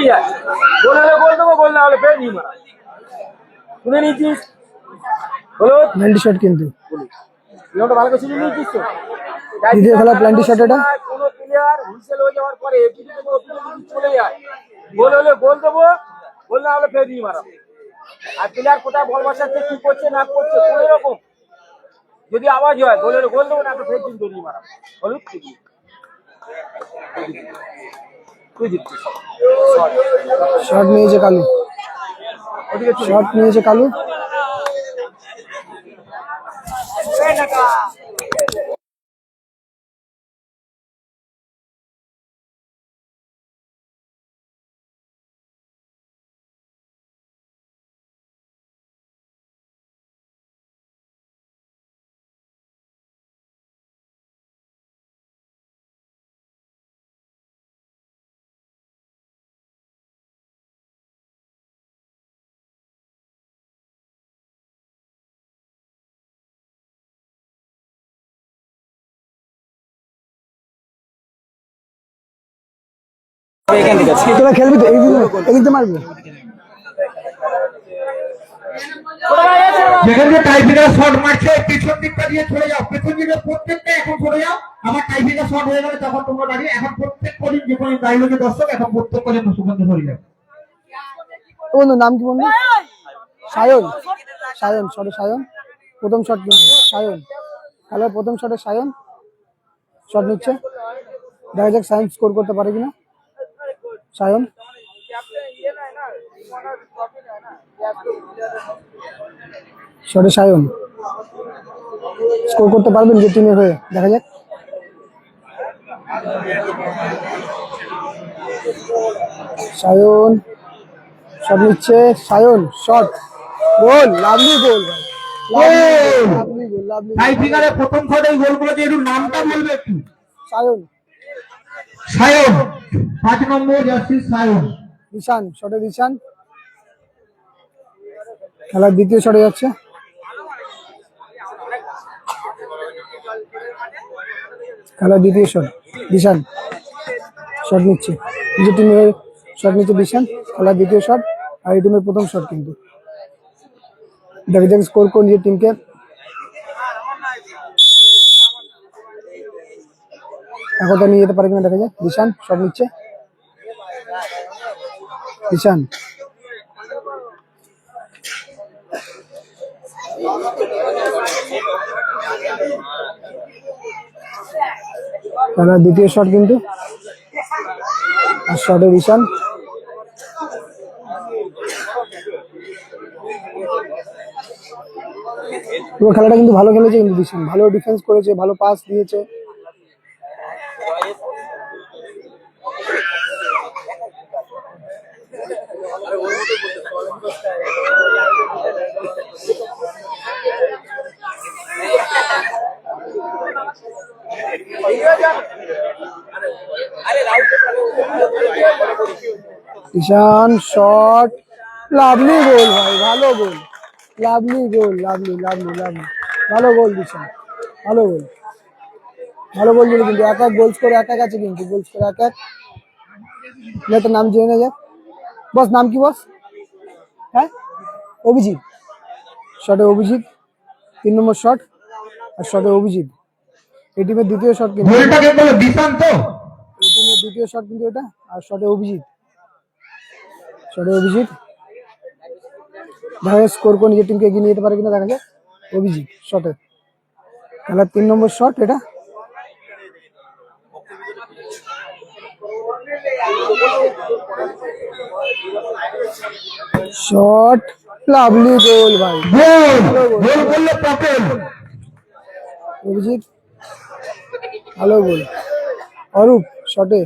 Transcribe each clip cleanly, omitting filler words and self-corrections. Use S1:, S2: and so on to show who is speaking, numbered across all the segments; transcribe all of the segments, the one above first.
S1: কি যায়? গোল হলে গোল দেবো, গোল না হলে ফের নিয়ে মারা। শুনে নিয়েছিস? হলো
S2: প্ল্যান্টি শট কিন্তু
S1: নিয়মটা ভালো করে শুনে নিয়েছিস তো?
S2: দ্বিতীয় খেলা প্ল্যান্টি শট এটা।
S1: কোনো প্লেয়ার হুইসেল হয়ে যাওয়ার পরে চলে যায়, গোল হলে গোল দেবো, গোল না হলে ফের নিয়ে মারা। আর প্লেয়ার কোথায় বল বসাচ্ছে, কি করছে না করছে কোনো রকম যদি আওয়াজ হয়, গোল হলে গোল দেবো, না তো ফের কিন্তু নিয়ে মারা। হলুদ তুই জিতছিস।
S2: শট নিয়েছে কালু, শট নিয়েছে কালু। তোরা খেলবি তো, এই দিকে মারবি।
S3: যেখান থেকে টাইব্রেকার শট মারছে পিছন দিকটা দিয়ে চলে যাও, পেছন দিকে প্রত্যেকটা এখন চলে যাও। আমার টাইব্রেকার শট হয়ে গেলে তখন তোমরা দাঁড়িয়ে, এখন প্রত্যেক কদিন যে কোনো দাঁড়িয়ে দর্শক এখন প্রত্যেক কদিন সুগন্ধ ধরে যাও।
S2: বন্ধু নাম কি বন্ধু? সায়ন, সায়ন শটে সায়ন, প্রথম শট কিন্তু সায়ন, খেলার প্রথম শটে সায়ন শট নিচ্ছে। দেখা যাক সায়ন স্কোর করতে পারে কিনা। সায়ন শটে সায়ন স্কোর করতে পারবেন যে টিমের হয়ে, দেখা যাক। সায়ন শট নিচ্ছে, সায়ন শট, গোল, লাভলি গোল ভাই, লাভলি গোল, লাভলি
S3: টাইব্রেকারে প্রথম শটে গোলগুলো দিয়ে একটু নামটা বলবে একটু।
S2: সায়ন,
S3: সায়ন 5 নম্বর জার্সি সায়ন।
S2: দিশান শটে দিশান, খেলার দ্বিতীয় শটে যাচ্ছে। খেলার দ্বিতীয় শট দিশান শট নিচ্ছে, নিজের টিমের শট নিচ্ছে দিশান, খেলার দ্বিতীয় শট। আর এই টিমের প্রথম শট কিন্তু, দেখা যাক স্কোর কোন নিজের টিমকে। একতা নিয়ে যেতে পারে কিনা দেখা যাক। দিশান শট নিচ্ছে, দিশান খেলার দ্বিতীয় শট কিন্তু, আর শটে দিশান। পুরো খেলাটা কিন্তু ভালো খেলেছে কিন্তু দিশান, ভালো ডিফেন্স করেছে, ভালো পাস দিয়েছে। ঈশান শট, লাভলি গোল ভাই, ভালো goal, lovely goal, lovely lovely lovely, ভালো গোল দিশান, ভালো গোল, ভালো গোল দিল কিন্তু। এক এক গোল স্কোর, এক এক আছে কিন্তু, গোল স্কোর এক এক। প্লেয়ারটার নাম জেনে যাক বস, নাম কি বস? হ্যাঁ অভিজিৎ, শটে অভিজিৎ 3 নম্বর শট, আর শটে অভিজিৎ। এই টিমের দ্বিতীয় শট কিন্তু,
S3: গোলটা কে বলে দিশান তো,
S2: এই টিমের দ্বিতীয় শট কিন্তু এটা। আর শটে অভিজিৎ, শটে অভিজিৎ। দেখা যাক স্কোর করে নিজের টিমকে এগিয়ে নিয়ে যেতে পারে কিনা, দেখা যাক। অভিজিৎ শটে, খেলার 3 নম্বর শট এটা। শট, লাভলি গোল ভাই,
S3: গোল করলো পকেট
S2: অভিজিৎ, ভালো গোল। অরূপ শটে,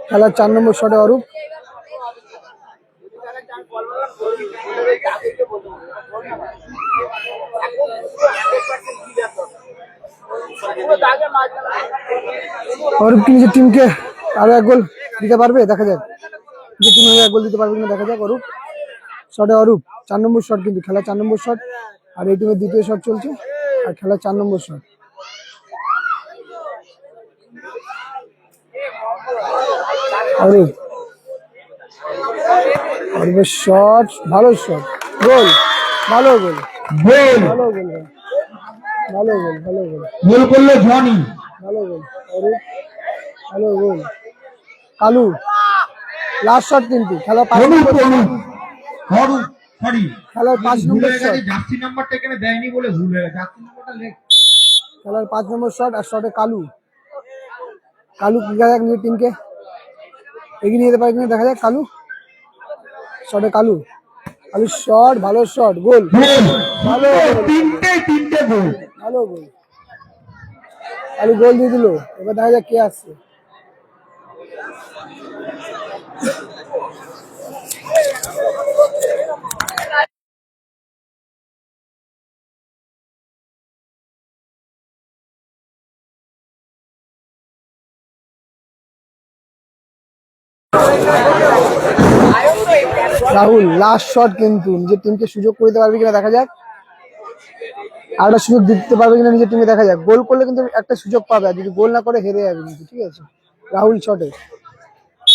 S2: খেলার 4 নম্বর শটে অরূপ। অরূপ কি নিজের টিমকে আরো এক গোল দিতে পারবে, দেখা যাক। নিজের টিমে এক গোল দিতে পারবে কিনা, দেখা যাক। অরূপ শটে, অরূপ 4 নম্বর শট কিন্তু, খেলা 4 নম্বর শট। আর এই টিমের দ্বিতীয় শট চলছে, আর খেলা 4 নম্বর শট। অরূপ অর্বের শট, ভালো শট, গোল, ভালো গোল,
S3: গোল
S2: ভালো গোল, ভালো গোল, ভালো গোল,
S3: গোল করলো জনি।
S2: ভালো গোল, অরূপ, ভালো গোল। কালু, লাস্ট শট কিন্তু খেলা 5
S3: অনুপ
S2: নম্বর,
S3: অনুপ অনুপ সরি
S2: খেলার 5
S3: ভুল
S2: নম্বর
S3: হয়ে
S2: শট,
S3: গেছে, জার্সি নাম্বারটা এখানে দেয়নি বলে ভুল হয়ে গেছে, জার্সি নাম্বারটা লেখ।
S2: খেলার 5 নম্বর শট আর শটে কালু। কালু কি দেখা যাক নিজের টিমকে এগিয়ে নিয়ে যেতে পারে কিনা দেখা যাক। কালু, শটে কালু, কালু শট, ভালো শট, গোল,
S3: গোল
S2: ভালো গোল,
S3: তিনটে গোল।
S2: ভালো গোল। কালু গোল দিয়ে দিল। এবার দেখা যাক কে আসছে। রাহুল লাস্ট শট কিন্তু নিজের টিমকে সুযোগ করে দিতে পারবে কিনা দেখা যাক। আর একটা সুযোগ দিতে পারবে কিনা নিজের টিমে দেখা যাক। গোল করলে কিন্তু একটা সুযোগ পাবে, আর যদি গোল না করে হেরে যাবে কিন্তু, ঠিক আছে। রাহুল শটে,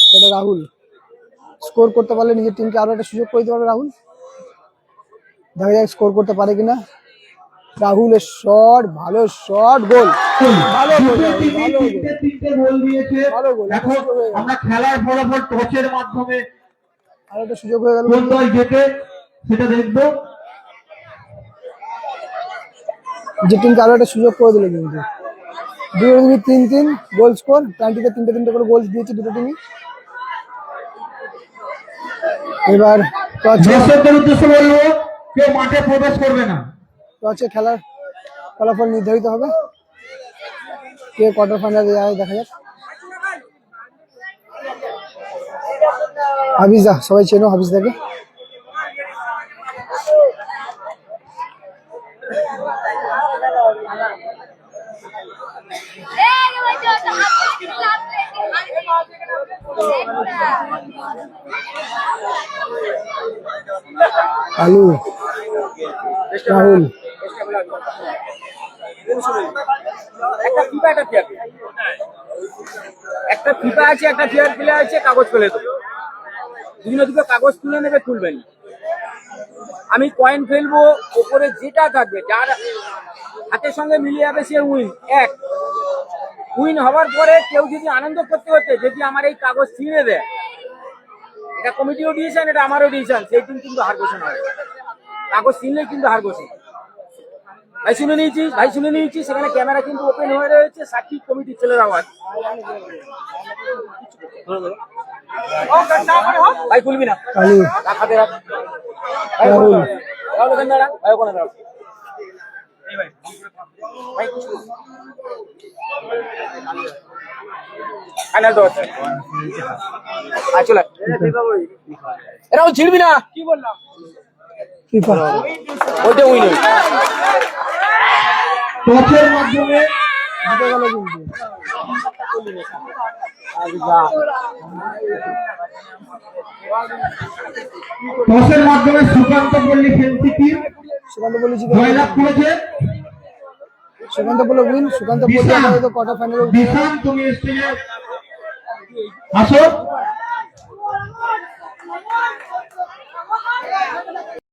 S2: শটে রাহুল স্কোর করতে পারলে নিজের টিমকে আরো একটা সুযোগ করে দিতে পারবে রাহুল। দেখা যাক স্কোর করতে পারে কিনা। রাহুলের শট, ভালো শট, গোল, ভালো গোল, রাহুল, ভালো গোল,
S3: তিনটে গোল দিয়েছে।
S2: ভালো গোল।
S3: এখন আমরা খেলার ফলাফল টসের মাধ্যমে
S2: আর একটা সুযোগ হয়ে গেল।
S3: কোন দল জেতে সেটা দেখবো।
S2: যে টিমকে আরো একটা সুযোগ করে দিল কিন্তু। দুটো টিমই 3-3 গোল স্কোর, টোয়েন্টিতে 3টে করে গোল দিয়েছে দুটো টিমই। এবার
S3: দর্শকদের উদ্দেশ্যে বলবো কেউ মাঠে প্রবেশ করবে না।
S2: টসে খেলার ফলাফল নির্ধারিত হবে, কে কোয়ার্টার ফাইনালে যায় দেখা যাক। হাফিজা, সবাই চেনো হাফিজদাকে। আলু, রাহুল,
S1: একটা ফিফা একটা ফিফা আছে, একটা ফেয়ার প্লে আছে, কাগজ ফেলে দেবো। দুটো কাগজ তুলে নেবে, তুলবেন। আমি কয়েন ফেলবো, ওপরে যেটা থাকবে যার হাতের সঙ্গে মিলিয়ে যাবে সে উইন। এক উইন হওয়ার পরে কেউ যদি আনন্দ করতে করতে যদি আমার এই কাগজ ছিঁড়ে দেয়, এটা কমিটিও দিয়েছেন, এটা আমারও দিয়েছেন, সেই দিন কিন্তু হার ঘোষণা হয়। কাগজ ছিঁড়লেই কিন্তু হার ঘোষণা। ভাই শুনে নিয়েছি, সেখানে ক্যামেরা কিন্তু ওপেন হয়ে রয়েছে, সাক্ষী কমিটির ছেলের আওয়াজ। ভাই খুলবি না,
S2: আলু,
S1: হাতে রাখ।
S2: রাহুল,
S1: এরাও ছিড়বি না, কি বললাম
S2: ফিফা
S1: ওইটা উইন।
S3: টসের মাধ্যমে
S2: জিতে গেল কিন্তু।
S3: টসের মাধ্যমে সুকান্ত পল্লী ফেন্সি টিম
S2: সুকান্ত পল্লী জিতে গেল।
S3: জয়লাভ করেছে।
S2: সুকান্ত পল্লী উইন। সুকান্ত পল্লী
S3: বিশাল,
S2: আমাদের কোয়ার্টার ফাইনালে
S3: বিশাল তুমি স্টেজে আসো।